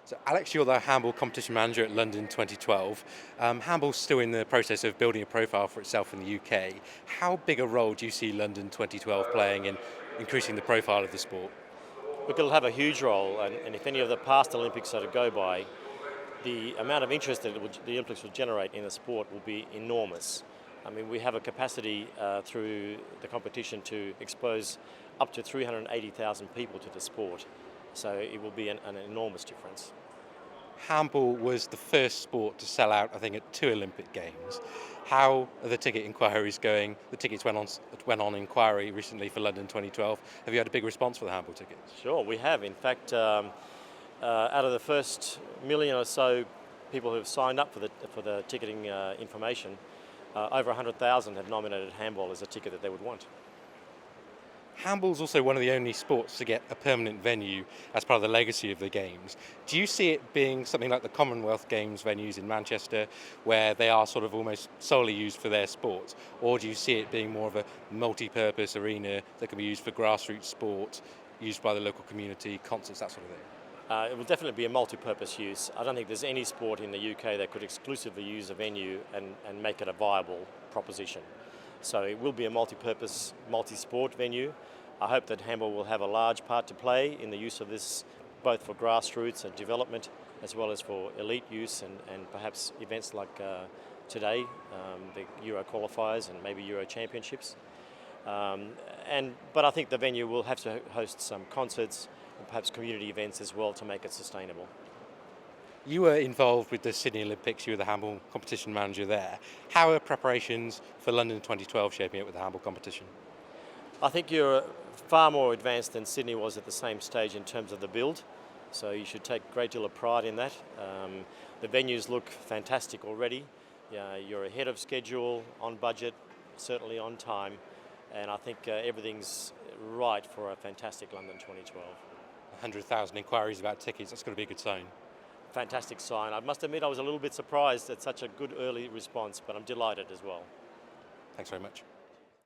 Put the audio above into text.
So, Alex, you're the handball competition manager at London 2012. Handball's still in the process of building a profile for itself in the UK. How big a role do you see London 2012 playing in increasing the profile of the sport? Look, it'll have a huge role, and if any of the past Olympics are to go by, the amount of interest that the Olympics will generate in the sport will be enormous. I mean, we have a capacity through the competition to expose up to 380,000 people to the sport, so it will be an enormous difference. Handball was the first sport to sell out, I think, at 2 Olympic Games. How are the ticket inquiries going? The tickets went on inquiry recently for London 2012. Have you had a big response for the handball tickets? Sure, we have. In fact, out of the first million or so people who have signed up for the ticketing information, over 100,000 have nominated handball as a ticket that they would want. Handball's also one of the only sports to get a permanent venue as part of the legacy of the Games. Do you see it being something like the Commonwealth Games venues in Manchester, where they are sort of almost solely used for their sport? Or do you see it being more of a multi-purpose arena that can be used for grassroots sport, used by the local community, concerts, that sort of thing? It will definitely be a multi-purpose use. I don't think there's any sport in the UK that could exclusively use a venue and make it a viable proposition. So it will be a multi-purpose, multi-sport venue. I hope that handball will have a large part to play in the use of this, both for grassroots and development, as well as for elite use and perhaps events like today, the Euro qualifiers and maybe Euro championships. But I think the venue will have to host some concerts and perhaps community events as well to make it sustainable. You were involved with the Sydney Olympics, you were the handball competition manager there. How are preparations for London 2012 shaping up with the handball competition? I think you're far more advanced than Sydney was at the same stage in terms of the build, so you should take a great deal of pride in that. The venues look fantastic already. You're ahead of schedule, on budget, certainly on time, and I think everything's right for a fantastic London 2012. 100,000 inquiries about tickets, that's got to be a good sign. Fantastic sign. I must admit I was a little bit surprised at such a good early response, but I'm delighted as well. Thanks very much.